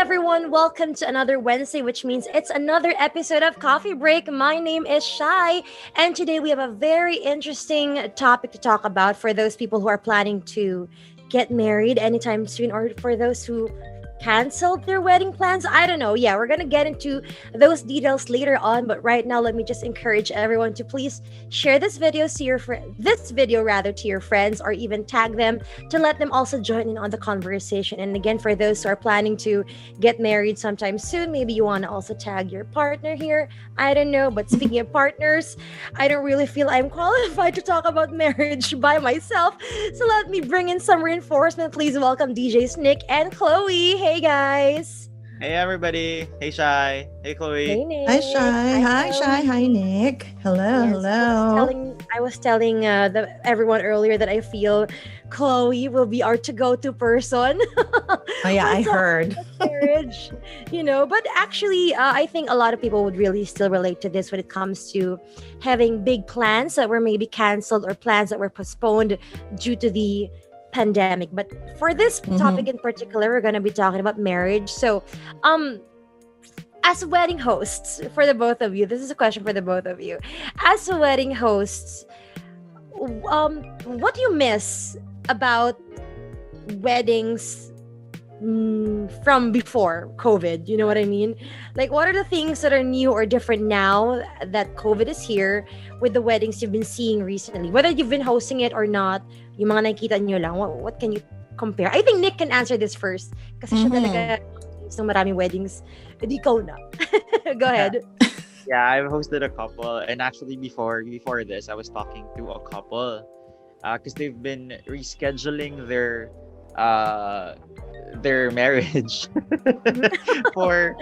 everyone. Welcome to another Wednesday, which means it's another episode of Coffee Break. My name is Shai, and today we have a very interesting topic to talk about for those people who are planning to get married anytime soon, or for those who canceled their wedding plans. I don't know. Yeah, we're gonna get into those details later on, but right now, let me just encourage everyone to please share this video rather to your friends, or even tag them to let them also join in on the conversation. And again, for those who are planning to get married sometime soon, maybe you want to also tag your partner here. I don't know. But speaking of partners, I don't really feel I'm qualified to talk about marriage by myself. So let me bring in some reinforcement. Please welcome DJs Nick and Chloe. Hey guys. Hey everybody. Hey Shai. Hey Chloe. Hey Nick. Hi, Shai. Hi, Shai. Chloe. Hi, Nick. Hello, Yes, hello. I was telling everyone earlier that I feel Chloe will be our to-go-to person. Oh, yeah, I What's up heard. with marriage, but actually, I think a lot of people would really still relate to this when it comes to having big plans that were maybe canceled or plans that were postponed due to the pandemic. But for this topic in particular, we're going to be talking about marriage. So, as wedding hosts for the both of you, this is a question for the both of you. As wedding hosts, what do you miss about weddings from before COVID? You know what I mean? Like, what are the things that are new or different now that COVID is here with the weddings you've been seeing recently? Whether you've been hosting it or not, yung mga nakikita nyo lang, what can you compare? I think Nick can answer this first kasi siya talaga ng maraming weddings. Edi ikaw na. Go ahead. Yeah, I've hosted a couple, and actually before this, I was talking to a couple because they've been rescheduling their marriage for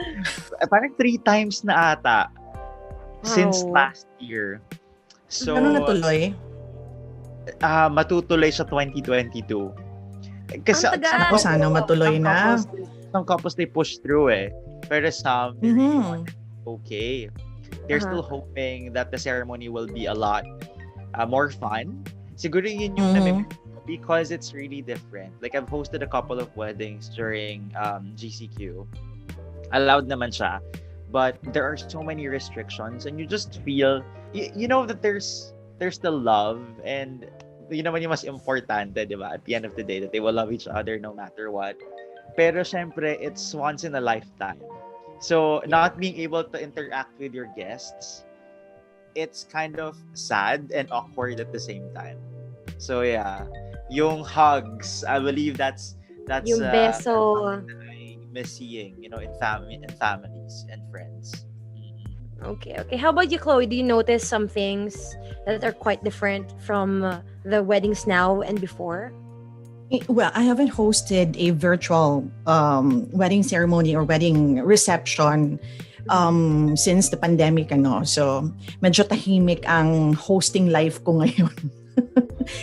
parang 3 times na ata since last year. So Ano natuloy? matutuloy sa 2022. Kasi Ang tagal. Sana matuloy na. Some couples they push through pero some they really want it okay. They're still hoping that the ceremony will be a lot more fun. Siguro yun yung nami- because it's really different. Like, I've hosted a couple of weddings during GCQ. Allowed naman siya. But there are so many restrictions, and you just feel, you know that there's still love, and yun naman yung mas importante, di ba? At the end of the day, that they will love each other no matter what. Pero syempre, it's once in a lifetime. So, not being able to interact with your guests, it's kind of sad and awkward at the same time. So, yeah. Yung hugs, I believe that's Yung beso. that I miss seeing, in families and friends. Okay. How about you, Chloe? Do you notice some things that are quite different from the weddings now and before? Well, I haven't hosted a virtual wedding ceremony or wedding reception since the pandemic. So, medyo tahimik ang hosting life ko ngayon.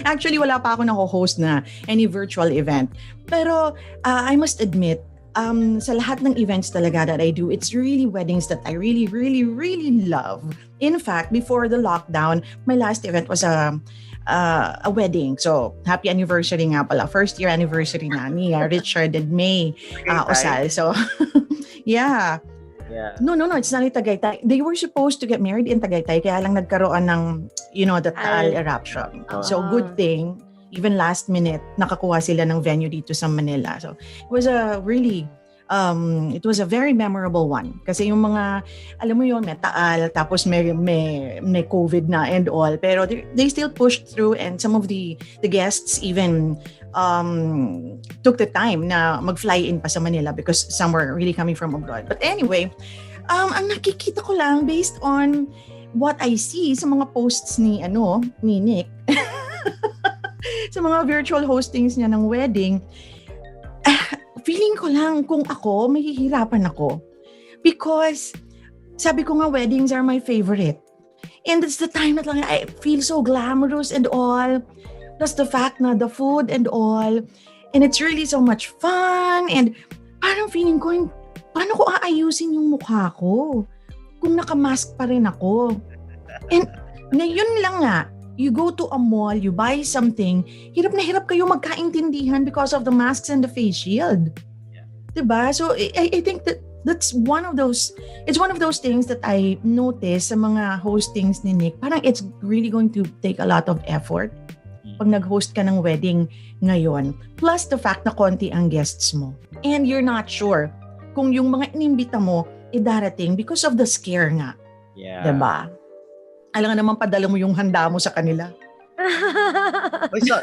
Actually, wala pa ako nako-host na any virtual event. Pero I must admit, sa lahat ng events talaga that I do, it's really weddings that I really, really, really love. In fact, before the lockdown, my last event was a wedding. So, happy anniversary nga pala. First year anniversary na ni Richard and May Osal. So, yeah. Yeah. No, it's not in Tagaytay. They were supposed to get married in Tagaytay, kaya lang nagkaroon ng, the Taal eruption. So, good thing, even last minute, nakakuha sila ng venue dito sa Manila. So, it was a very memorable one. Kasi yung mga, alam mo yun, may Taal, tapos may COVID na and all. Pero they still pushed through, and some of the guests even took the time na mag-fly in pa sa Manila because some were really coming from abroad. But anyway, ang nakikita ko lang based on what I see sa mga posts ni Nick, sa mga virtual hostings niya ng wedding, feeling ko lang kung ako, mahihirapan ako. Because, sabi ko nga, weddings are my favorite. And it's the time that lang I feel so glamorous and all. Plus the fact na the food and all. And it's really so much fun. And parang feeling ko, paano ko aayusin yung mukha ko? Kung nakamask pa rin ako. And ngayon lang nga, you go to a mall, you buy something, hirap na hirap kayo magkaintindihan because of the masks and the face shield. Diba? So I think that's one of those, it's one of those things that I notice sa mga hostings ni Nick. Parang it's really going to take a lot of effort pag nag-host ka ng wedding ngayon. Plus the fact na konti ang guests mo. And you're not sure kung yung mga inimbita mo darating because of the scare nga. Yeah. Diba? Alam nga naman padala mo yung handa mo sa kanila.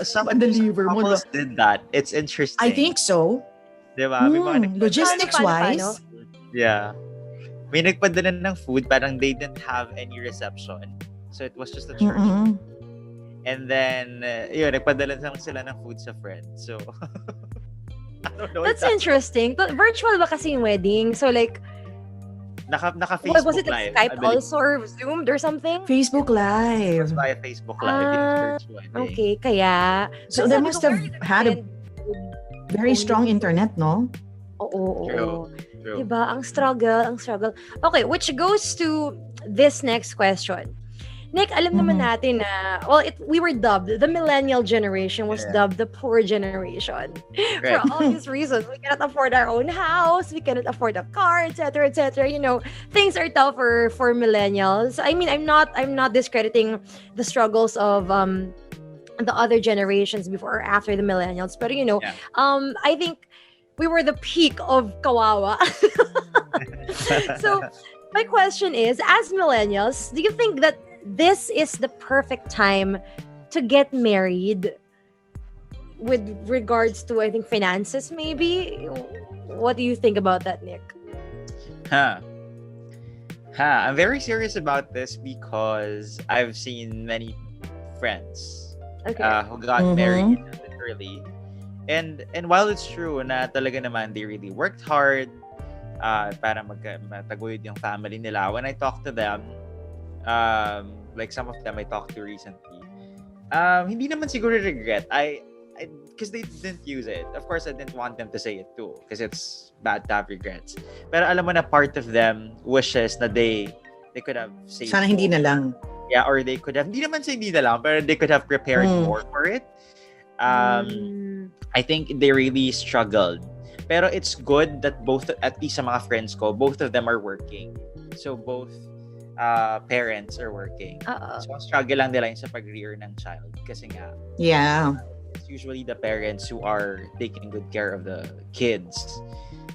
Some Pa-deliver mo. couples did that. It's interesting. I think so. Diba? May mga Logistics-wise. Paano? Yeah. May nagpadala ng food, parang they didn't have any reception. So it was just a church. And then, nagpadala lang sila ng food sa friends. So, I don't know. That's interesting. Virtual ba kasi yung wedding? So like, Naka-Facebook was it Live. Skype also or Zoomed or something? Facebook It Live. was via Facebook Live. It was church wedding. Okay, kaya. So they must have had a very strong internet, no? Oo. True. Diba? Ang struggle. Okay, which goes to this next question. Nick, alam naman natin na, we were dubbed, the millennial generation was dubbed the poor generation. For obvious reasons. We cannot afford our own house, we cannot afford a car, etc., etc. You know, things are tougher for millennials. I mean, I'm not discrediting the struggles of the other generations before or after the millennials. But, I think we were the peak of kawawa. So, my question is, as millennials, do you think that this is the perfect time to get married with regards to, I think, finances maybe? What do you think about that, Nick? I'm very serious about this because I've seen many friends who got married a bit early. And while it's true na talaga naman they really worked hard para mataguyod yung family nila, when I talk to them, like some of them I talked to recently, hindi naman siguro regret. Because they didn't use it. Of course, I didn't want them to say it too because it's bad to have regrets. Pero alam mo na part of them wishes na they could have saved. Sana hindi na lang. Yeah, or they could have, hindi naman sa hindi na lang, pero they could have prepared more for it. I think they really struggled. Pero it's good that both, at least sa mga friends ko, both of them are working. So both parents are working. So ang struggle lang nila yung sa pag-rear ng child. Kasi nga, it's usually the parents who are taking good care of the kids.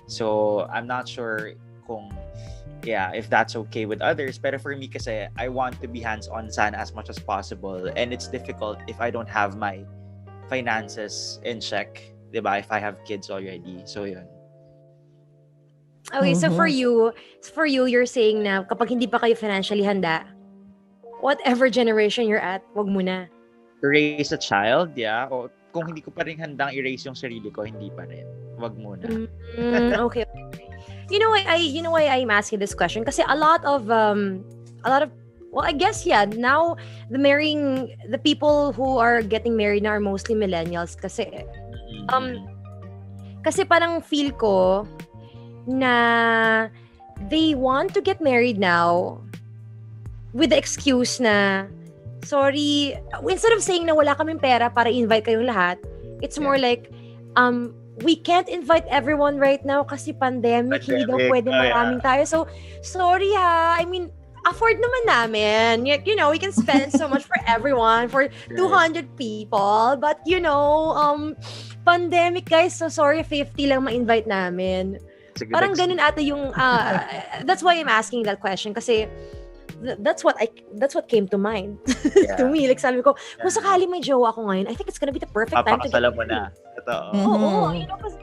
So I'm not sure kung, if that's okay with others. Pero for me kasi, I want to be hands-on sana as much as possible. And it's difficult if I don't have my finances in check. Diba? If I have kids already. So yun. Okay, so for you, you're saying na kapag hindi pa kayo financially handa, whatever generation you're at, wag muna. To raise a child, o kung hindi ko pa rin handang erase yung sarili ko, hindi pa rin. Wag muna. Okay. You know why I'm asking this question? Kasi a lot of well, I guess now the people who are getting married now are mostly millennials kasi kasi parang feel ko na they want to get married now with the excuse na sorry, instead of saying na wala kaming pera para invite kayong lahat, it's more like we can't invite everyone right now kasi pandemic, hindi daw pwede maraming tayo. So sorry I mean, afford naman namin. You know, we can spend so much for everyone, for 200 people. But, pandemic, guys, so sorry, 50 lang ma-invite namin. Parang ganun ata yung, that's why I'm asking that question. Kasi, that's what came to mind to me. Like, sabi ko, kung sakali may jowa ako ngayon, I think it's gonna be the perfect time to get mo na. Ito. Oo, because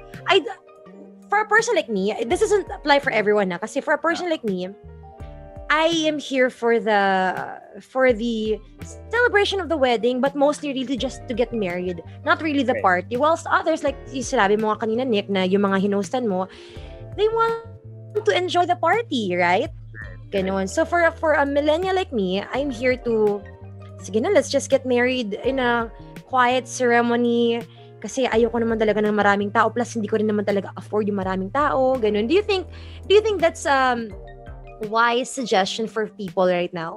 for a person like me, this doesn't apply for everyone na. Kasi for a person like me, I am here for the celebration of the wedding, but mostly really just to get married, not really the party. Whilst others, like sinabi mo nga kanina, Nick, na yung mga hinostan mo, they want to enjoy the party, right? Ganon. So for a millennial like me, I'm here to, sige na, let's just get married in a quiet ceremony. Kasi ayoko naman talaga ng maraming tao. Plus, hindi ko rin naman talaga afford yung maraming tao. Ganon. Do you think that's wise suggestion for people right now?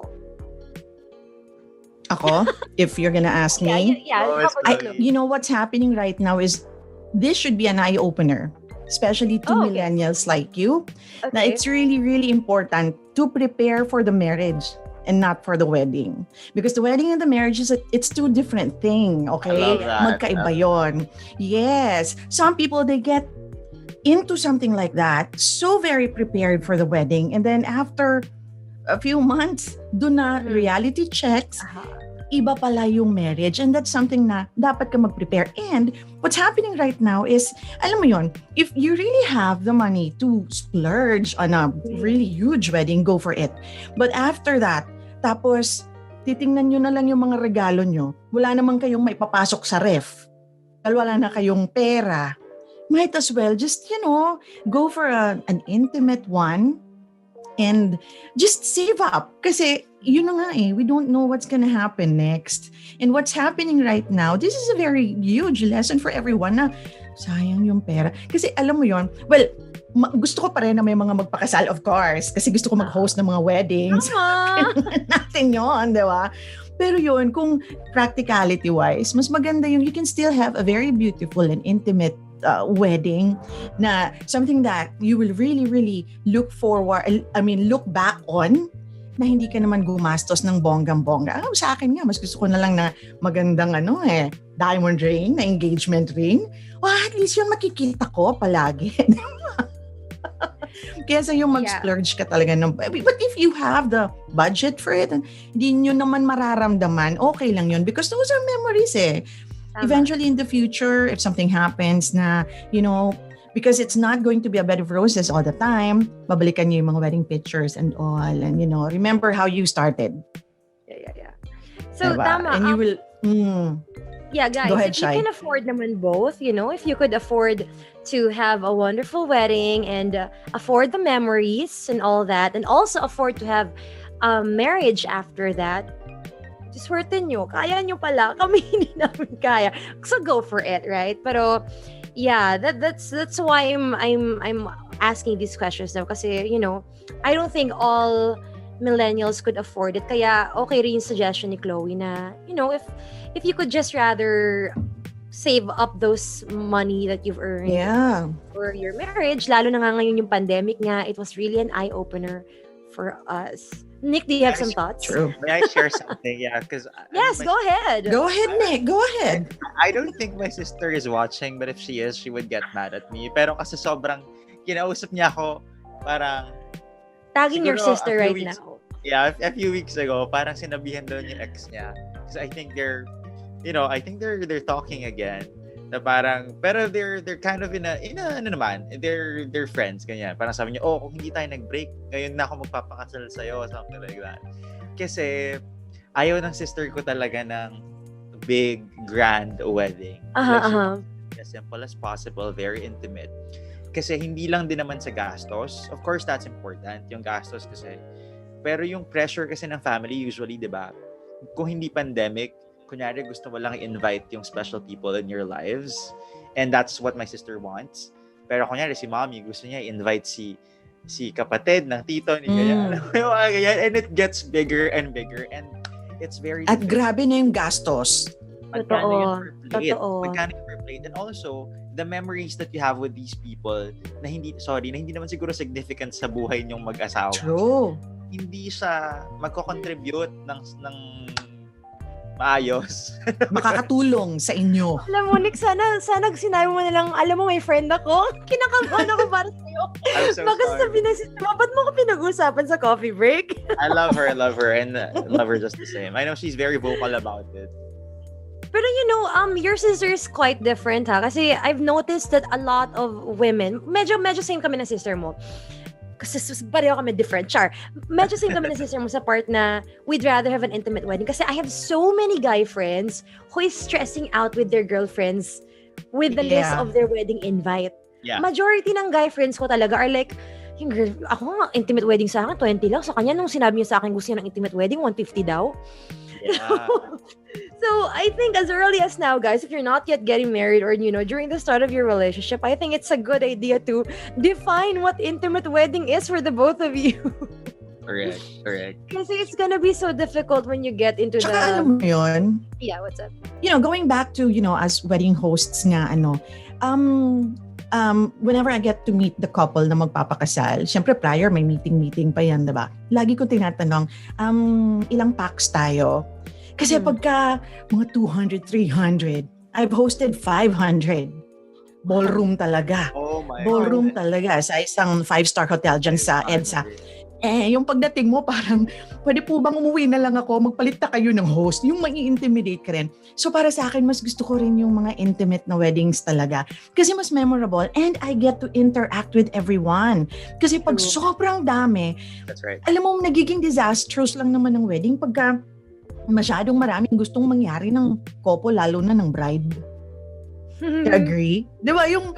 Ako? If you're gonna ask me? Yeah. You know what's happening right now is this should be an eye-opener especially to Oh, okay. millennials like you, na Okay. it's really, really important to prepare for the marriage and not for the wedding. Because the wedding and the marriage it's two different thing, I okay? love Yeah. that. Magkaiba yon. Yes. Some people, they get into something like that, so very prepared for the wedding. And then after a few months, do na Mhm. reality checks, Aha. iba pala yung marriage, and that's something na dapat ka mag-prepare. And what's happening right now is, alam mo yon, if you really have the money to splurge on a really huge wedding, go for it. But after that, tapos titingnan nyo na lang yung mga regalo nyo, wala namang kayong maipapasok sa ref, dahil wala na kayong pera, might as well just, go for an intimate one and just save up. Kasi yun na nga we don't know what's gonna happen next. And what's happening right now, this is a very huge lesson for everyone na sayang yung pera. Kasi alam mo yon, well, gusto ko pa rin na may mga magpakasal, of course. Kasi gusto ko mag-host ng mga weddings. Tama. Natin yun, di ba? Pero yun, kung practicality-wise, mas maganda yung you can still have a very beautiful and intimate wedding na something that you will really, really look back on, na hindi ka naman gumastos ng bonggang-bongga. Sa akin nga, mas gusto ko na lang na magandang diamond ring, na engagement ring. At least yun makikita ko palagi. Kesa yung mag-splurge ka talaga ng... But if you have the budget for it, hindi nyo naman mararamdaman, okay lang yun. Because those are memories Tama. Eventually in the future, if something happens na, because it's not going to be a bed of roses all the time, babalikan nyo yung mga wedding pictures and all. And, remember how you started. Yeah. So, Diba? tama. And you will... Yeah, guys, Go ahead, if you Shai. can afford naman both, if you could afford to have a wonderful wedding and afford the memories and all that, and also afford to have marriage after that, just worthin nyo. Kaya nyo pala. Kami hindi namin kaya. So go for it, right? Pero yeah, that's why I'm asking these questions now kasi, I don't think all millennials could afford it. Kaya okay rin yung suggestion ni Chloe na, if you could just rather save up those money that you've earned for your marriage, lalo na nga ngayon yung pandemic nga, it was really an eye-opener for us. Nick, do you have some thoughts? True. May I share something? Yeah, because Yes, go ahead. Go ahead, Nick. Go ahead. I don't think my sister is watching, but if she is, she would get mad at me. Pero kasi sobrang kinausap niya ako, parang Tagging your siguro sister a few right weeks- now. Yeah, a few weeks ago, parang sinabihan daw yung ex niya. Because I think they're talking again. Na parang, pero they're kind of in a ano naman, they're friends, ganyan. Parang sabi niya, kung hindi tayo nag-break, ngayon na ako magpapakasal sa'yo, something like that. Kasi, ayaw ng sister ko talaga ng big, grand wedding. As simple as possible, very intimate. Kasi hindi lang din naman sa gastos. Of course, that's important, yung gastos kasi. Pero yung pressure kasi ng family, usually, di ba? Kung hindi pandemic, kunyari gusto mo lang i-invite yung special people in your lives, and that's what my sister wants. Pero kunyari si mommy gusto niya i-invite si kapatid ng tito ni ganyan. And it gets bigger and bigger, and it's very At grabe na yung gastos. Totoo. Magkano yung per plate. And also the memories that you have with these people na hindi naman siguro significant sa buhay niyong mag-asawa. True. Hindi siya magko-contribute ng maayos. Makakatulong sa inyo. Alam mo, Nick, sana sinabi mo na lang, alam mo, may friend ako. Kinakabahan ako para sa'yo. I'm so Baka sorry. sabihin ng sister mo, ba't mo ko pinag-usapan sa coffee break? I love her, and love her just the same. I know she's very vocal about it. Pero your sister is quite different ha. Kasi I've noticed that a lot of women, medyo same kami ng sister mo. Kasi pareho kami different, char. Medyo same kami ng sister mo sa part na we'd rather have an intimate wedding. Kasi I have so many guy friends who is stressing out with their girlfriends with the list of their wedding invite. Yeah. Majority ng guy friends ko talaga are like, yung girl, ako nga, intimate wedding sa akin, 20 lang. Sa kanya, nung sinabi niya sa akin gusto niya ng intimate wedding, 150 daw. Yeah. So, I think as early as now, guys, if you're not yet getting married or, during the start of your relationship, I think it's a good idea to define what intimate wedding is for the both of you. Correct. Kasi it's gonna be so difficult when you get into Tsaka alam mo yun, Yeah, what's up? going back to, as wedding hosts nga, whenever I get to meet the couple na magpapakasal, syempre prior may meeting pa yan, diba? Lagi ko tinatanong, ilang packs tayo? Kasi pagka mga 200, 300, I've hosted 500. Ballroom talaga. Oh my Ballroom God. talaga sa isang 5-star hotel dyan sa EDSA. Yung pagdating mo parang, pwede po bang umuwi na lang ako, magpalit na kayo ng host, yung mai-intimidate ka rin. So para sa akin, mas gusto ko rin yung mga intimate na weddings talaga. Kasi mas memorable and I get to interact with everyone. Kasi pag sobrang dami, That's right. alam mo, nagiging disastrous lang naman ng wedding pagka masyadong maraming gustong mangyari ng couple, lalo na ng bride. You agree? Di ba? Yung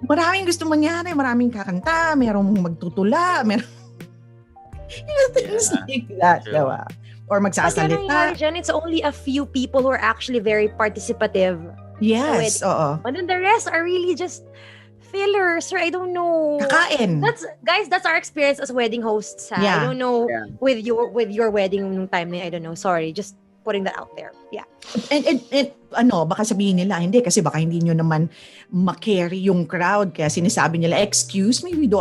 maraming gustong mangyari, maraming kakanta, merong magtutula, merong things like that, True. diba? Or magsasalita. Dyan, it's only a few people who are actually very participative. Yes, oo. And then the rest are really just fillers, or I don't know. Kakain. That's our experience as wedding hosts. Ha? Yeah. I don't know Yeah. with your wedding nung time na, I don't know. Sorry, just putting that out there. Yeah. And baka sabihin nila, hindi kasi baka hindi nyo naman ma-carry yung crowd. Kaya sinasabi nila, excuse me, we do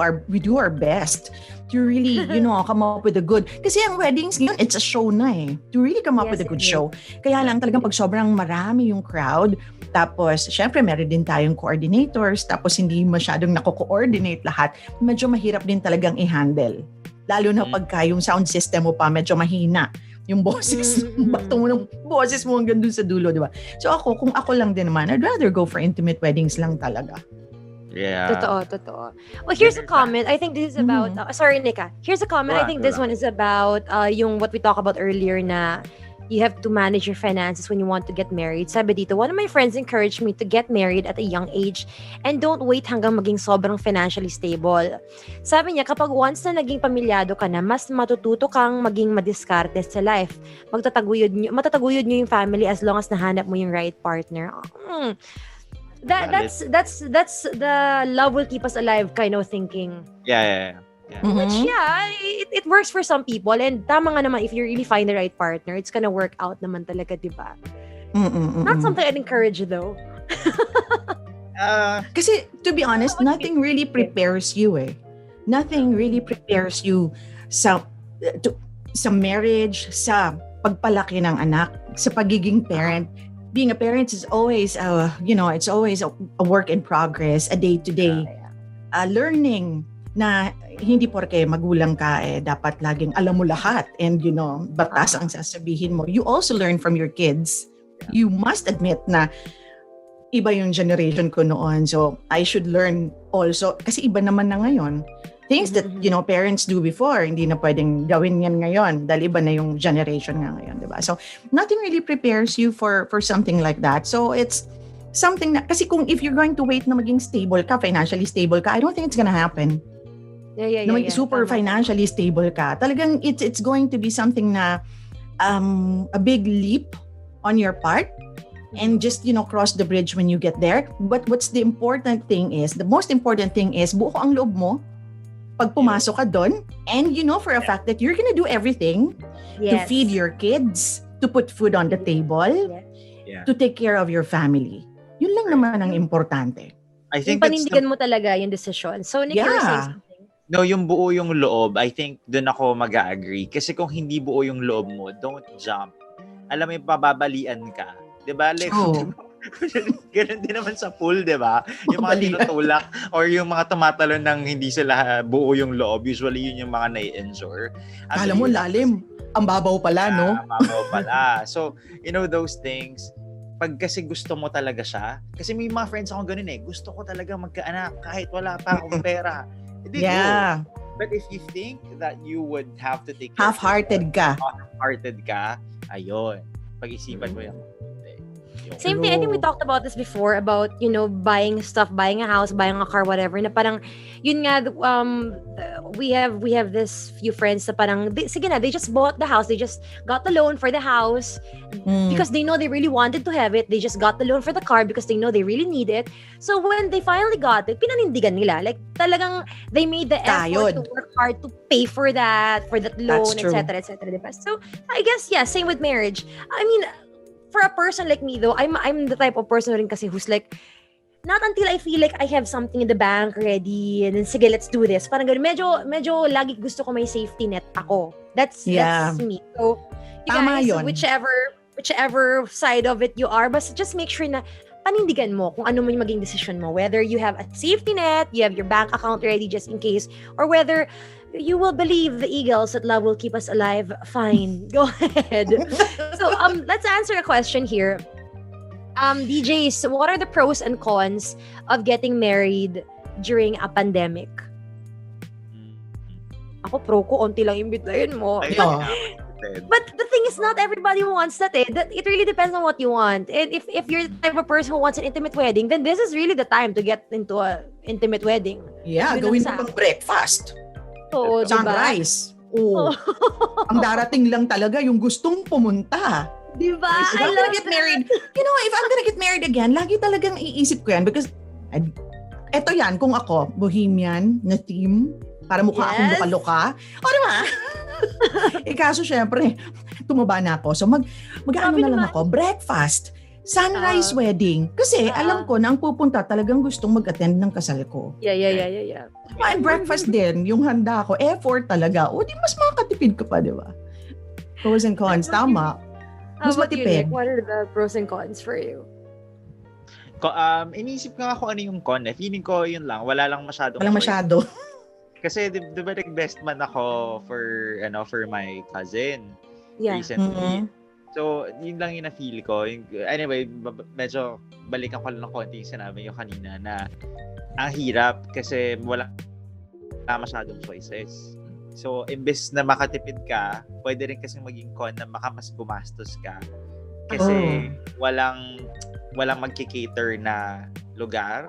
our best to really, come up with a good. Kasi ang weddings ngayon, it's a show na eh. To really come up with a good show. Kaya lang talagang pag sobrang marami yung crowd, tapos syempre meron din tayong coordinators, tapos hindi masyadong nako-coordinate lahat, medyo mahirap din talagang i-handle. Lalo na pagka yung sound system mo pa medyo mahina. Yung boses, bato mo ng boses mo hanggang dun sa dulo, di ba? So kung ako lang din naman, I'd rather go for intimate weddings lang talaga. Yeah. Totoo. Well, here's a comment. I think this is about, sorry, Nika. Here's a comment. I think this one is about yung what we talked about earlier na you have to manage your finances when you want to get married. Sabi dito, one of my friends encouraged me to get married at a young age and don't wait hanggang maging sobrang financially stable. Sabi niya, kapag once na naging pamilyado ka na, mas matututo kang maging madiskarte sa life. Matataguyod niyo yung family as long as nahanap mo yung right partner. That's the love will keep us alive kind of thinking. Yeah. Which it works for some people, and tama nga naman if you really find the right partner, it's gonna work out naman talaga, diba? Not something I'd encourage though. Kasi to be honest, nothing really prepares you eh. Nothing really prepares you sa marriage, sa pagpalaki ng anak, sa pagiging parent. Being a parent is always, it's always a work in progress, a day-to-day learning na hindi porke magulang ka dapat laging alam mo lahat and batas ang sasabihin mo. You also learn from your kids. You must admit na iba yung generation ko noon. So I should learn also kasi iba naman na ngayon. Things that parents do before, hindi na pwedeng gawin yan ngayon dahil iba na yung generation nga ngayon, diba? So nothing really prepares you for something like that. So it's something na kasi if you're going to wait na maging stable ka, financially stable ka, I don't think it's gonna happen. Yeah. Super financially stable ka. Talagang it's going to be something na a big leap on your part and just cross the bridge when you get there. But the most important thing is buo ang loob mo pag pumasok ka doon and for a fact that you're gonna do everything to feed your kids, to put food on the table, to take care of your family. Yun lang naman ang importante. I think yung panindigan mo talaga yung decision. So, Nick, you're saying something? No, yung buo yung loob, I think doon ako mag-agree. Kasi kung hindi buo yung loob mo, don't jump. Alam mo yung pababalian ka. Diba? Like, ganun din naman sa pool, diba? Yung mga tinutulak or yung mga tumatalon ng hindi sila buo yung loob, usually yun yung mga nai-injure. Kala mo lalim. Ang babaw pala, no? Ang babaw pala. So, those things, pag kasi gusto mo talaga siya, kasi may mga friends akong ganun gusto ko talaga magkaanak kahit wala pa akong pera. Yeah. But if you think that you would have to take half-hearted ka, ayun. Pag-isipan mo yan. Same thing, I think we talked about this before about, buying stuff, buying a house, buying a car, whatever, na parang, yun nga, we have this few friends na parang, they just bought the house, they just got the loan for the house because they know they really wanted to have it, they just got the loan for the car because they know they really need it. So when they finally got it, pinanindigan nila, like talagang they made the effort to work hard to pay for that loan, etc. Diba? So I guess, same with marriage. I mean, for a person like me though, I'm the type of person rin kasi who's like, not until I feel like I have something in the bank ready and then sige, let's do this. Parang ganun. Medyo lagi gusto ko may safety net ako. That's me. So, you Tama guys, yun. whichever side of it you are, basta just make sure na panindigan mo kung ano man yung maging decision mo. Whether you have a safety net, you have your bank account ready just in case, or whether you will believe the eagles that love will keep us alive. Fine. Go ahead. So, let's answer a question here. DJs, what are the pros and cons of getting married during a pandemic? Ako pro ko, onti lang imbitahin mo. But the thing is, not everybody wants that eh. It really depends on what you want. And if you're the type of person who wants an intimate wedding, then this is really the time to get into a intimate wedding. Yeah, gawin mo pang breakfast. Oo, sunrise. Diba? Ang darating lang talaga yung gustong pumunta. Diba? If I'm gonna get married, if I'm gonna get married again, lagi talagang iisip ko yan because eto yan, kung ako, bohemian na theme, para mukha akong luka-luka. O diba? Kaso syempre, tumaba na ako. So mag-ano na lang ako, breakfast, sunrise wedding. Kasi alam ko na ang pupunta talagang gustong mag-attend ng kasal ko. Yeah. And breakfast din, yung handa ko, effort talaga. O di mas makakatipid ka pa, di ba? Pros and cons, tama. Mas matipid. What are the pros and cons for you? Inisip ko nga kung ano yung con. Feeling ko yun lang. Wala lang masyadong Walang choice. masyado. Kasi di ba nag-best man ako for my cousin recently. So, yun lang yung na-feel ko. Anyway, medyo balikan ko lang ng konti yung sinabi yung kanina na ang hirap kasi wala masyadong choices. So, imbes na makatipid ka, pwede rin kasi maging con na mas gumastos ka. Kasi walang magki-cater na lugar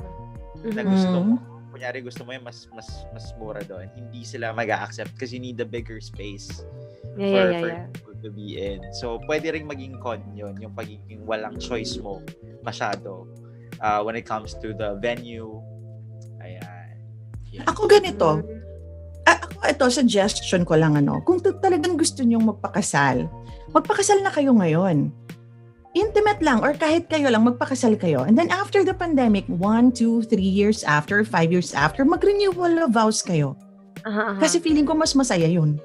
na gusto mo. Kunyari gusto mo yung mas mura doon. Hindi sila mag-a-accept kasi you need a bigger space for people to be in. So, pwede rin maging con yun, yung pagiging walang choice mo masyado when it comes to the venue. Ayan. Yeah. Ako ganito. Ito, suggestion ko lang kung talagang gusto nyong magpakasal na kayo ngayon. Intimate lang or kahit kayo lang, magpakasal kayo. And then after the pandemic, 1, 2, 3 years after, 5 years after, mag-renewal of vows kayo. Kasi feeling ko mas masaya yun.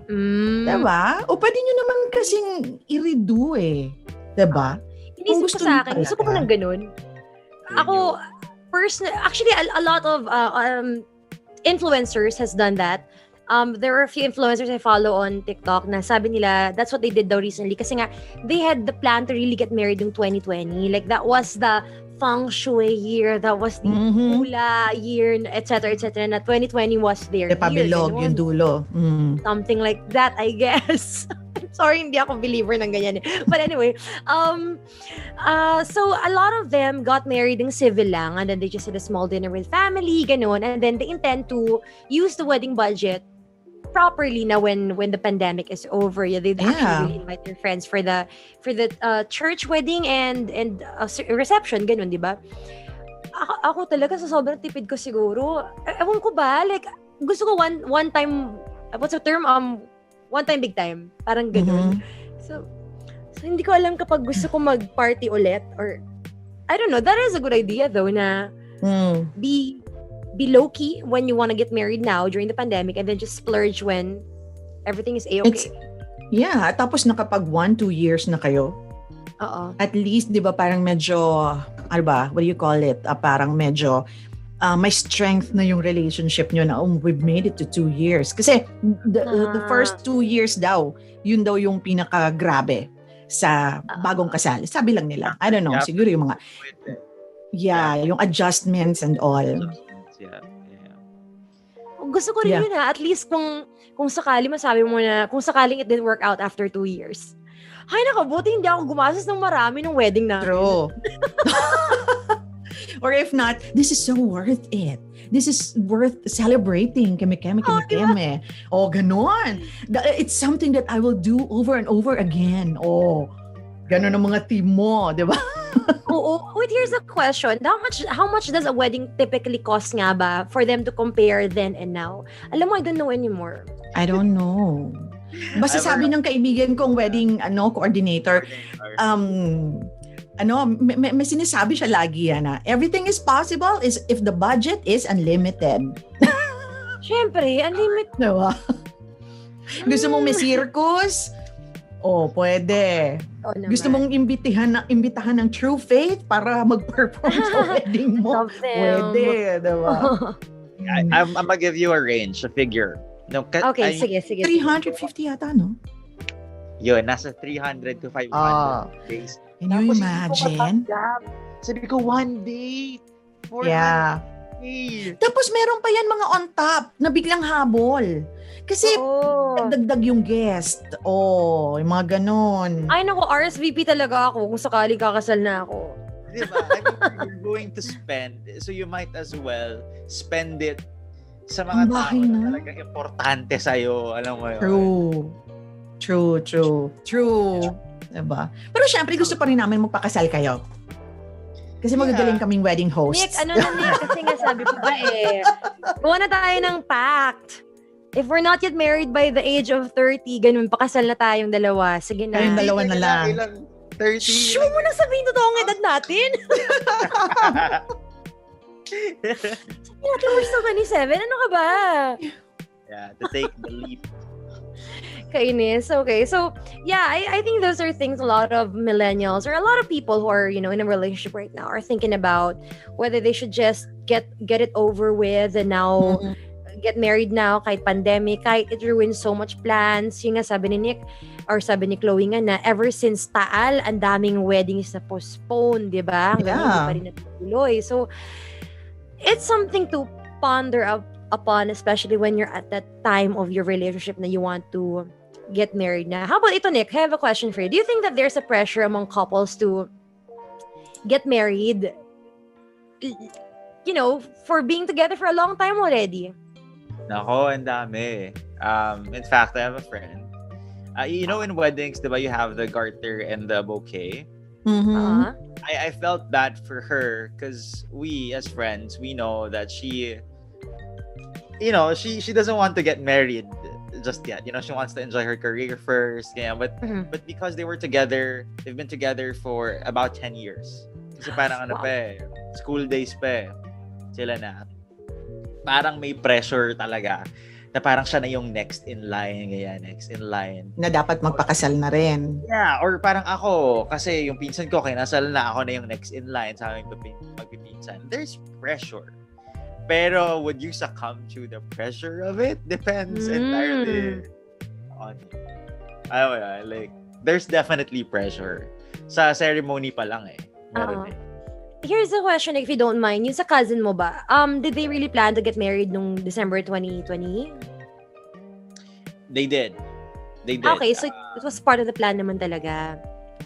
Diba? O pwede nyo naman kasing i-redo eh. Diba? Inisip ko sa akin, gusto ko ng ganun. Ako, actually, a lot of influencers has done that. There are a few influencers I follow on TikTok na sabi nila that's what they did daw recently kasi nga they had the plan to really get married in 2020. Like that was the feng shui year, that was the hula year, etc. Na 2020 was their year. Pabilog yung dulo. Something like that, I guess. Sorry, hindi ako believer ng ganyan. But anyway, so a lot of them got married in civil lang and then they just had a small dinner with family, ganun. And then they intend to use the wedding budget properly na when the pandemic is over. They'd actually really invite their friends for the church wedding and reception, ganun, di ba? Ako talaga sa sobrang tipid ko siguro. Ewan ko ba, like gusto ko one time, what's the term? One time, big time. Parang ganun. So hindi ko alam kapag gusto ko mag-party ulit or I don't know. That is a good idea though na be low-key when you want to get married now during the pandemic and then just splurge when everything is A-okay. Yeah. Tapos nakapag 1-2 years na kayo. At least, di ba, parang medyo, ano ba, what do you call it? Parang medyo may strength na yung relationship nyo na we've made it to 2 years. Kasi the first 2 years daw, yun daw yung pinaka-grabe sa bagong kasal. Sabi lang nila. I don't know. Siguro yung mga yung adjustments and all. Yeah. Gusto ko rin yun at least kung sakali masabi mo na kung sakaling it didn't work out after 2 years. Ay nako, buti hindi ako gumastos ng marami ng wedding namin. True. Or if not, this is so worth it. This is worth celebrating. Keme-keme. Oh, ganon. It's something that I will do over and over again. Oh, ganon ang mga team mo, di ba? Oo. Wait, here's a question. How much does a wedding typically cost nga ba for them to compare then and now? Alam mo, I don't know anymore. I don't know. Basta sabi ng kaibigan kong wedding coordinator, may sinasabi siya lagi yan na everything is possible is if the budget is unlimited. Siyempre, unlimited. Diba? Gusto mong may circus? Pwede. Gusto mong imbitahan ng True Faith para mag-perform sa wedding mo? Pwede, diba? I'm gonna give you a range, a figure. No, okay, sige. 350 yata, no? Yun, nasa 300 to 500 days. Can you imagine? Sabi ko, one day. Yeah. Tapos meron pa yan mga on top na biglang habol. Kasi dagdag yung guest. Yung mga ganon. Ay, naku, RSVP talaga ako kung sakaling kakasal na ako. Diba? You're going to spend, so you might as well spend it sa mga tao na talagang importante sa'yo. Alam mo yun? True. Diba? Pero syempre gusto pa rin namin magpakasal kayo. Kasi magagaling kaming wedding hosts. Nick, kasi nga sabi ko ba gawa na tayo ng pact. If we're not yet married by the age of 30, ganun, pakasal na tayong dalawa. Sige na. Kayong dalawa na lang. 30. Shoo mo nang sabihin totoong edad natin. Sabi natin, we're still 27. Ano ka ba? Yeah, to take the leap. Kainis. Okay. So, yeah, I think those are things a lot of millennials or a lot of people who are, in a relationship right now are thinking about whether they should just get it over with and now get married now kahit pandemic, kahit it ruins so much plans. Yung nga sabi ni Nick or sabi ni Chloe nga na ever since Taal, ang daming weddings na postpone, di ba? Hanggang hindi pa rin natuloy. So, it's something to ponder upon, especially when you're at that time of your relationship na you want to get married na. How about ito, Nick? I have a question for you. Do you think that there's a pressure among couples to get married, for being together for a long time already? Nako, ang dami. In fact, I have a friend. In weddings, diba, you have the garter and the bouquet. Mm-hmm. I felt bad for her because we, as friends, we know that she doesn't want to get married just yet. She wants to enjoy her career first. Yeah, but because they've been together for about 10 years. Kasi parang school days pa sila na. Parang may pressure talaga na parang siya na yung next in line. Na dapat magpakasal na rin. Yeah, or parang ako, kasi yung pinsan ko, kinasal na, ako na yung next in line sa aming magpipinsan. There's pressure. Pero would you succumb to the pressure of it? Depends entirely on you. Like, there's definitely pressure. Sa ceremony pa lang meron Here's a question, if you don't mind. Yung sa cousin mo ba, did they really plan to get married nung December 2020? They did. Okay, so it was part of the plan naman talaga.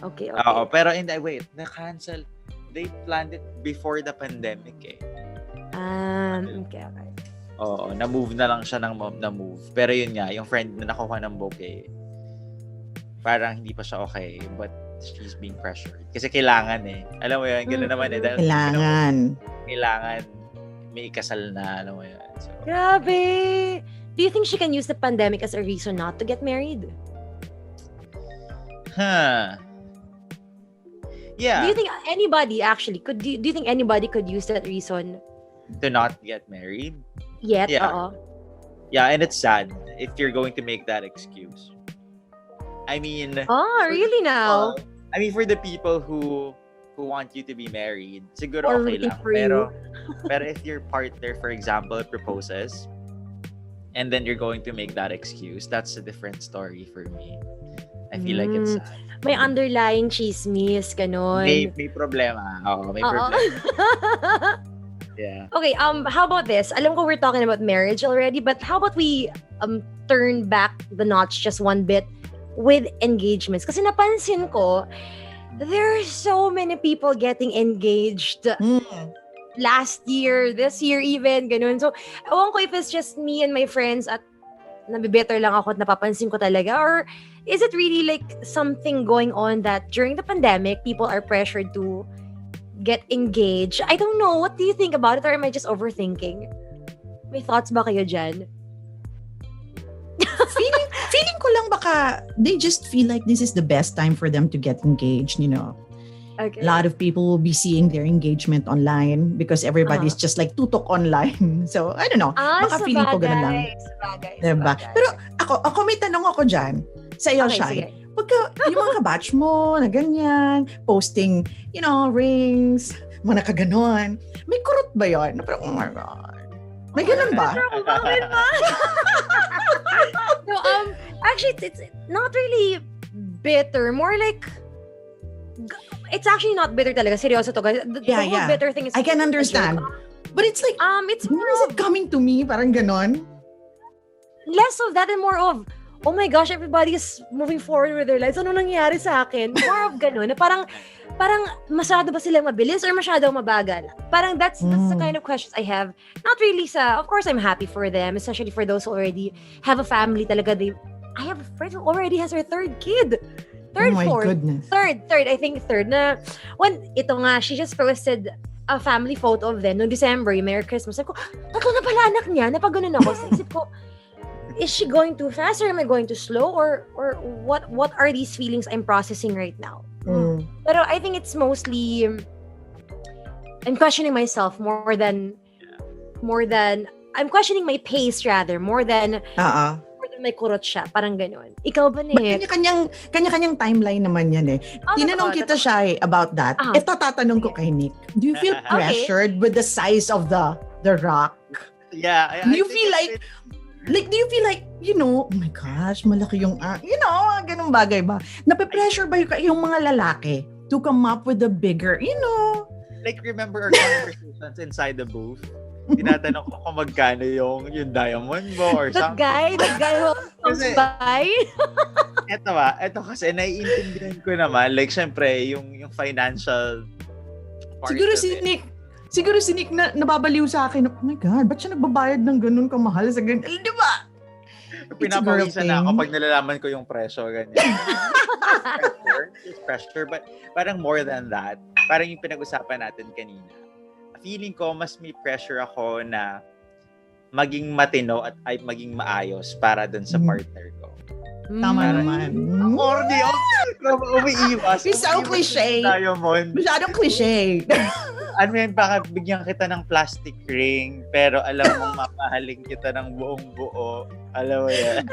Okay. Oo, pero na-cancel. They planned it before the pandemic Okay. Oo, na-move na lang siya na-move. Pero yun nga, yung friend na nakuha ng bouquet, parang hindi pa siya okay, but she's being pressured. Kasi kailangan Alam mo yun, gano'n naman dahil kailangan may ikasal na, alam mo yun. So, grabe! Do you think she can use the pandemic as a reason not to get married? Yeah. Do you think anybody actually do you think anybody could use that reason to not get married? Yet? Yeah. Yeah, and it's sad if you're going to make that excuse. I mean, really now? For the people who want you to be married, siguro or okay lang. Pero if your partner, for example, proposes, and then you're going to make that excuse, that's a different story for me. I feel like it's sad. May underlying chismis, ganon. May problema. May problema. Yeah. Okay, how about this? Alam ko we're talking about marriage already, but how about we turn back the notch just one bit with engagements? Kasi napansin ko, there are so many people getting engaged last year, this year even, ganun. So, ewan ko if it's just me and my friends at nabibetter lang ako at napapansin ko talaga, or is it really like something going on that during the pandemic, people are pressured to get engaged? I don't know. What do you think about it, or am I just overthinking? May thoughts ba kayo dyan? Feeling ko lang baka they just feel like this is the best time for them to get engaged, Okay. A lot of people will be seeing their engagement online because everybody's just like tutok online. So, I don't know. Baka feeling ko ganun lang. Sabagay. Diba? Pero ako may tanong ako dyan. Sa iyo, Okay, Shai. sige. Pagka yung mga kabatch mo na ganyan, posting, rings, mga nakaganon, may kurot ba yun? Na parang, oh my God. May ganun ba? Bakit ba? No, actually, it's not really bitter. More like, it's actually not bitter talaga. Seryoso to, guys. The whole bitter thing is... I can understand. But it's like, it's when more is of it coming to me? Parang ganon. less of that and more of, oh my gosh, everybody is moving forward with their lives. Ano nangyayari sa akin? More of ganun. Na parang masyado ba sila mabilis or masyado mabagal? Parang that's the kind of questions I have. Not really of course I'm happy for them, especially for those who already have a family talaga. I have a friend who already has her third kid. Third, oh my fourth. Goodness. Third, I think third. Na, ito nga, she just posted a family photo of them noong December, yung Merry Christmas. Sabi ko, tatlo na pala anak niya. Napagano'n ako. So, isip ko, is she going too fast or am I going too slow? Or what are these feelings I'm processing right now? Pero I think it's mostly I'm questioning myself more than I'm questioning my pace rather more than may kurot siya. Parang gano'n. Ikaw ba, Nick? Kanya-kanyang timeline naman yan eh. Tinanong kita, Shai, about that. Ito tatanong ko kay Nick. Do you feel pressured with the size of the rock? Yeah. Do you feel like, oh my gosh, malaki yung, ganung bagay ba? Nape-pressure ba yung mga lalaki to come up with a bigger, Like, remember our conversations inside the booth? Tinatanong ko kung magkano yung diamond mo or that something. That guy who comes by. Ito kasi naiintindihan ko naman, like, syempre, yung financial part Siguro si Nick na nababaliw sa akin. Oh my God, ba't siya nagbabayad ng ganun kamahal sa ganun? Di ba? Pinapawisan na ako pag nalalaman ko yung presyo, ganyan. It's pressure, but parang more than that. Parang yung pinag-usapan natin kanina. Feeling ko, mas may pressure ako na maging matino at ay maging maayos para dun sa partner ko. Tama naman. Corny, umiiwas. It's so cliche. Masyadong cliche. Ano yan, baka bigyan kita ng plastic ring, pero alam mong mamahalin kita ng buong buo. Alam mo yan.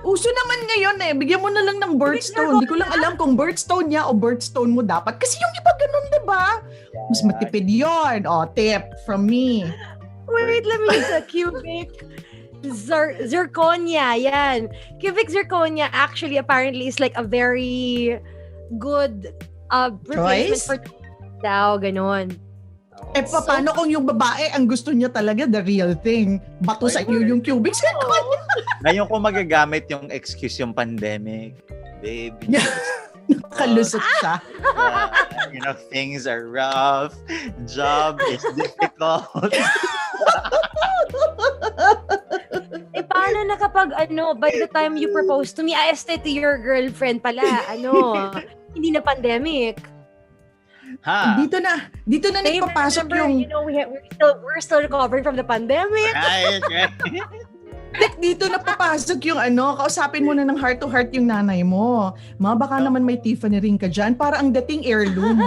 Uso naman ngayon eh. Bigyan mo na lang ng birthstone. Hindi ko lang alam kung birthstone niya o birthstone mo dapat. Kasi yung iba ganun, diba? Mas matipid yun. Tip from me. Wait, let me use a cubic zirconia. Yan. Cubic zirconia actually apparently is like a very good replacement for daw, ganun. Paano kung yung babae ang gusto niya talaga the real thing? Bato sa iyo yung cubic zirconia. Ngayon ko magagamit yung excuse yung pandemic. Baby. Nakalusot siya. Things are rough. Job is difficult. Paano na kapag by the time you propose to me, I stay to your girlfriend pala, hindi na pandemic. Dito na nagpapasok yung we're still recovering from the pandemic. Right. Dito na papasok yung kausapin mo na ng heart to heart yung nanay mo. Baka naman may Tiffany ring ka dyan para ang dating heirloom.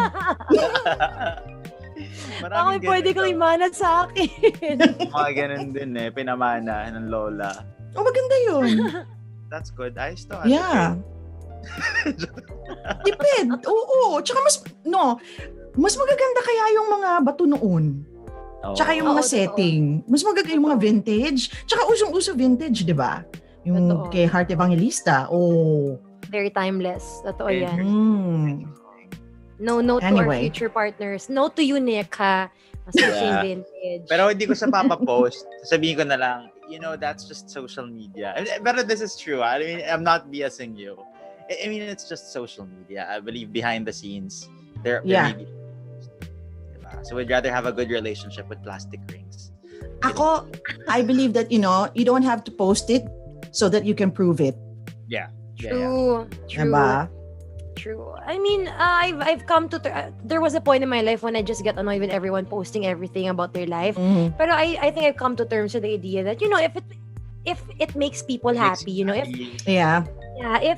Bakit pwede kang imanat sa akin? Mga ganun din pinamana ng lola. Maganda yun. That's good. Ayos to. Yeah. Tipid. Oo. Tsaka mas magaganda kaya yung mga bato noon. Tsaka yung mga setting. Mas magaganda yung mga vintage. Tsaka usong-uso vintage, di ba? Yung kay Heart Evangelista. Very timeless. Totoo yan. No to our future partners. No to you, Nick, ha? Mas vintage. Pero hindi ko sa papapost. Sabihin ko na lang, that's just social media. Pero this is true. I mean, I'm not BSing you. I mean, it's just social media. I believe behind the scenes, there may be. So we'd rather have a good relationship with plastic rings. I believe that, you don't have to post it so that you can prove it. Yeah. True. Diba? True. I mean, I've come to there was a point in my life when I just get annoyed with everyone posting everything about their life. But I think I've come to terms with the idea that if it makes people happy, if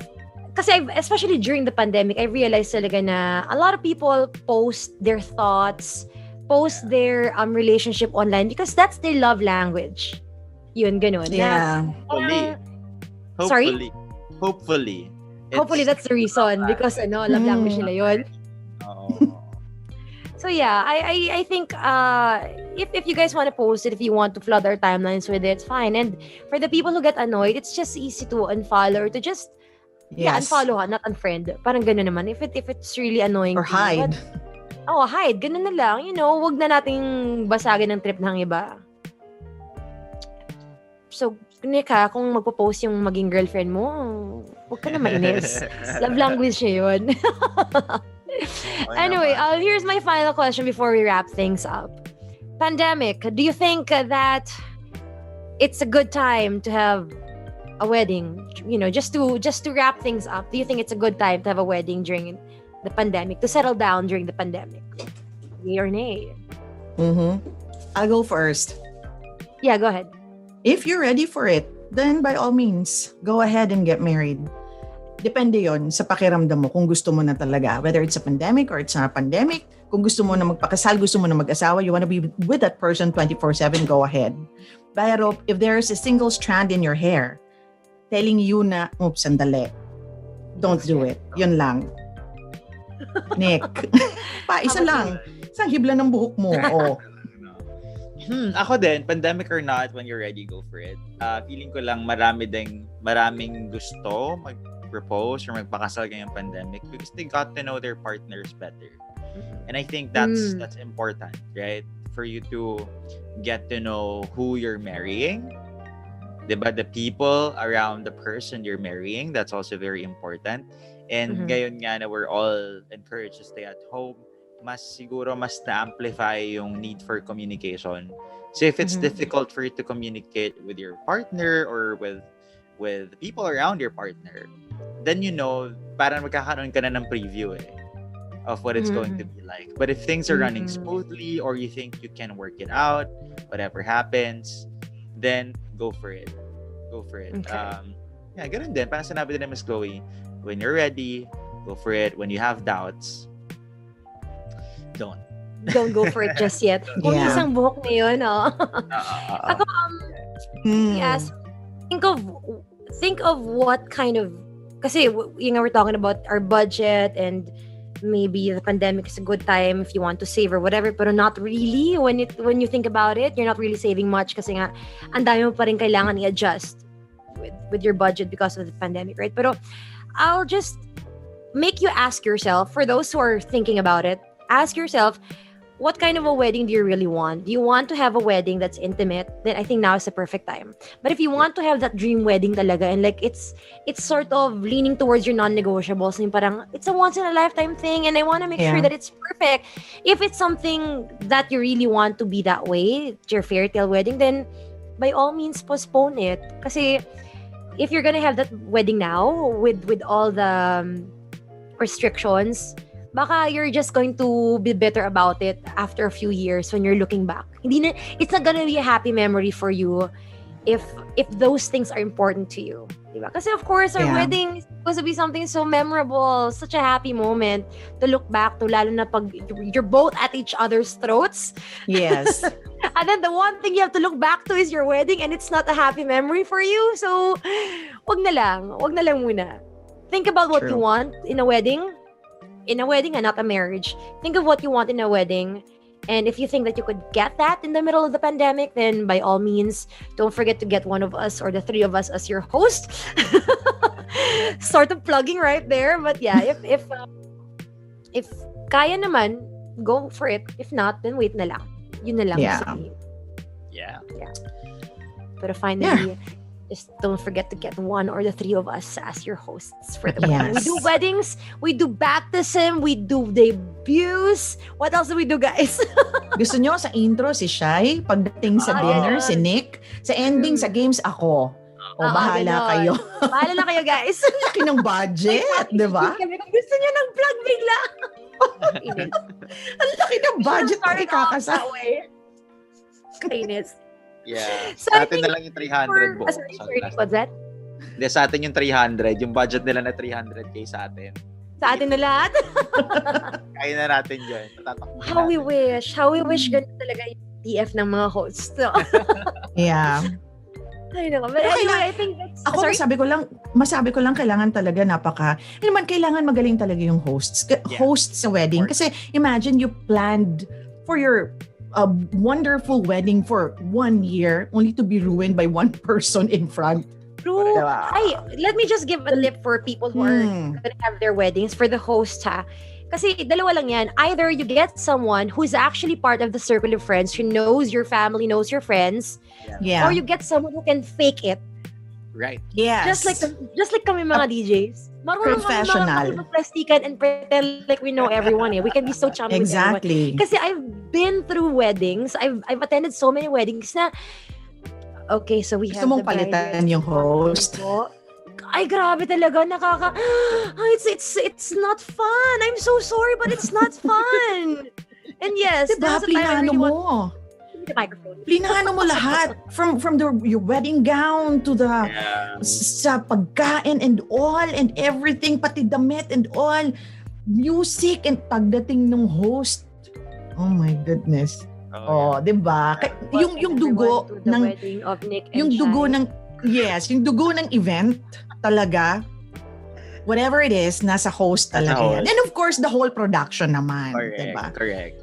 kasi especially during the pandemic, I realized talaga na a lot of people post their thoughts, post their relationship online because that's their love language. Yun, ganun. Yeah. Hopefully. Sorry? Hopefully. Hopefully that's the reason because love language nila yun. Oo. So yeah, I think if you guys want to post it, if you want to flood our timelines with it, it's fine. And for the people who get annoyed, it's just easy to unfollow or to just unfollow ha, not unfriend. Parang gano'n naman. If it's really annoying Or to you, hide. hide. Ganun na lang. Wag na nating basagin ng trip ng iba. So, Nick ha, kung magpo-post yung maging girlfriend mo, huwag ka na mainis. Love language niya yun. Anyway, here's my final question before we wrap things up. Pandemic, do you think that it's a good time to have a wedding? Just to wrap things up, do you think it's a good time to have a wedding during the pandemic, to settle down during the pandemic? Yay or nay? I'll go first. Yeah, go ahead. If you're ready for it, then by all means, go ahead and get married. Depende yon sa pakiramdam mo kung gusto mo na talaga. Whether it's a pandemic or it's not a pandemic, kung gusto mo na magpakasal, gusto mo na mag-asawa, you want to be with that person 24/7, go ahead. Pero if there's a single strand in your hair telling you na, oops, sandali, don't do it. Yun lang. Nick. Isa lang. Isang hibla ng buhok mo. Oh. Ako din, pandemic or not, when you're ready, go for it. Feeling ko lang maraming gusto mag-propose or magpakasal ngayong pandemic because they got to know their partners better. And I think that's important, right? For you to get to know who you're marrying. Diba? The people around the person you're marrying, that's also very important. And ngayon nga na we're all encouraged to stay at home, mas na-amplify yung need for communication. So if it's difficult for you to communicate with your partner or with people around your partner, then parang magkakaroon ka na ng preview of what it's going to be like. But if things are running smoothly or you think you can work it out, whatever happens, then go for it. Go for it. Okay. Ganun din. Parang sinabi din na Miss Chloe, when you're ready, go for it. When you have doubts, don't go for it just yet. Kung isang buhok na yun, Ako, yes, think of what kind of, kasi we're talking about our budget and maybe the pandemic is a good time if you want to save or whatever, pero not really. When you think about it, you're not really saving much kasi nga, ang dami mo pa rin kailangan i-adjust with your budget because of the pandemic, right? Pero I'll just make you ask yourself, for those who are thinking about it, ask yourself, what kind of a wedding do you really want? Do you want to have a wedding that's intimate? Then I think now is the perfect time. But if you want to have that dream wedding talaga, and like it's sort of leaning towards your non-negotiables, and parang it's a once in a lifetime thing, and I want to make sure that it's perfect. If it's something that you really want to be that way, your fairy tale wedding, then by all means postpone it. Kasi if you're gonna have that wedding now with all the restrictions, baka you're just going to be better about it after a few years when you're looking back. It's not gonna be a happy memory for you if those things are important to you. Diba? Kasi of course, our wedding is supposed to be something so memorable, such a happy moment to look back to, lalo na pag you're both at each other's throats. Yes. And then the one thing you have to look back to is your wedding, and it's not a happy memory for you. So, wag na lang muna. Think about what you want in a wedding and not a marriage. Think of what you want in a wedding. And if you think that you could get that in the middle of the pandemic, then by all means, don't forget to get one of us or the three of us as your host. Sort of plugging right there. But yeah, if kaya naman, go for it. If not, then wait na lang. Yun na lang. Yeah. But finally, just don't forget to get one or the three of us as your hosts for the wedding. We do weddings, we do baptism, we do debuts. What else do we do, guys? Gusto nyo sa intro si Shai, pagdating sa dinner si Nick, sa ending sa games ako. Bahala kayo. Bahala na kayo, guys. Laki ng budget, di ba? Gusto nyo ng plug bigla. Ang laki ng budget na ikakasal. Kainis. Yeah. So Atin na lang yung 300 bucks. Sorry, what's that? Hindi, sa atin yung 300. Yung budget nila na 300k sa atin. Sa atin na lahat. Kaya na natin dyan. How we wish ganun talaga yung TF ng mga hosts. No? Yeah. Ay, naku. But anyway, I think that's... Ako masabi ko lang kailangan talaga kailangan magaling talaga yung hosts. Hosts sa wedding. Kasi imagine you planned for your wonderful wedding for 1 year only to be ruined by one person in front. True. Diba? Ay, let me just give a tip for people who are gonna have their weddings, for the host ha. Kasi dalawa lang yan. Either you get someone who's actually part of the circle of friends, who knows your family, knows your friends, or you get someone who can fake it. Right. Yes. Just like kami mga DJs. Marunong professional. kami magplastikan and pretend like we know everyone eh. We can be so chummy with everyone. Exactly. Kasi I've been through weddings. I've attended so many weddings na okay, so we Gusto have mong the bride palitan yung host. Ay, grabe talaga. It's not fun. I'm so sorry, but it's not fun. And yes, Diba, plinano mo. The microphone. Plinano mo lahat. From your wedding gown to the sa pagkain and all and everything, pati damit and all. Music and pagdating ng host. Oh my goodness. Oh, 'di ba? Yung dugo ng wedding of Nick and yung dugo Shai. ng yung dugo ng event talaga. Whatever it is, nasa host talaga yan. And of course, the whole production naman, 'di ba? Correct.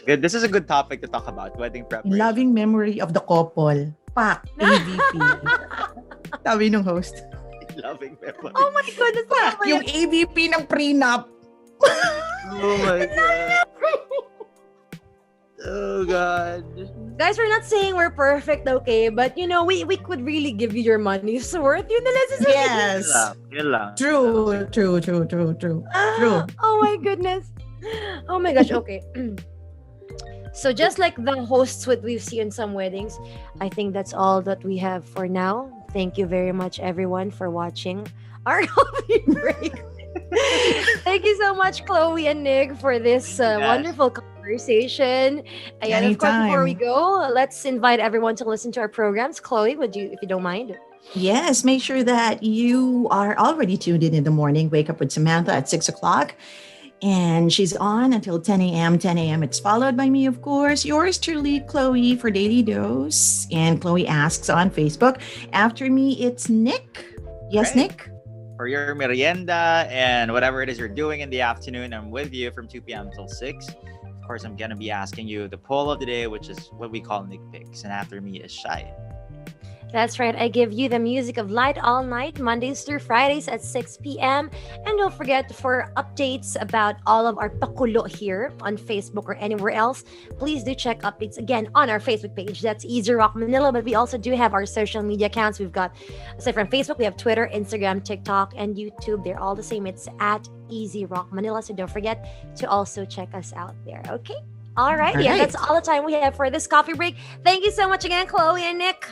Good. This is a good topic to talk about, wedding preparation. Loving memory of the couple. Pak, AVP. Sabi ng host. Loving memory. Oh my goodness. Pak, yung AVP ng prenup. Oh my God. Oh God. Guys, we're not saying we're perfect, okay? But you know, we could really give you your money's worth. Yun na lang sasabihin. Yes. Yun lang. True. True. Oh my goodness. Oh my gosh, okay. So just like the hosts what we've seen in some weddings, I think that's all that we have for now. Thank you very much, everyone, for watching our coffee break. Thank you so much, Chloe and Nick, for this wonderful conversation. And of course, before we go, let's invite everyone to listen to our programs. Chloe, would you, if you don't mind? Yes, make sure that you are already tuned in the morning. Wake up with Samantha at 6 o'clock. And she's on until 10 a.m. 10 a.m. It's followed by me, of course. Yours truly, Chloe, for Daily Dose. And Chloe asks on Facebook. After me, it's Nick. Yes, Great. Nick? For your merienda and whatever it is you're doing in the afternoon, I'm with you from 2 p.m. until 6. Of course, I'm going to be asking you the poll of the day, which is what we call Nick Picks. And after me is Shai. That's right. I give you the music of light all night, Mondays through Fridays at 6 p.m. And don't forget, for updates about all of our pakulo here on Facebook or anywhere else, please do check updates again on our Facebook page. That's Easy Rock Manila. But we also do have our social media accounts. We've got, aside from Facebook, we have Twitter, Instagram, TikTok, and YouTube. They're all the same. It's at Easy Rock Manila. So don't forget to also check us out there. Okay? All right. Yeah, that's all the time we have for this coffee break. Thank you so much again, Chloe and Nick.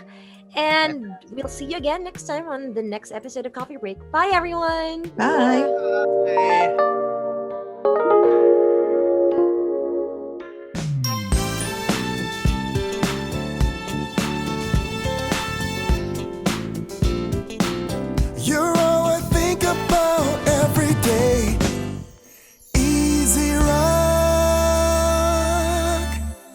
And we'll see you again next time on the next episode of Coffee Break. Bye, everyone. Bye. Bye.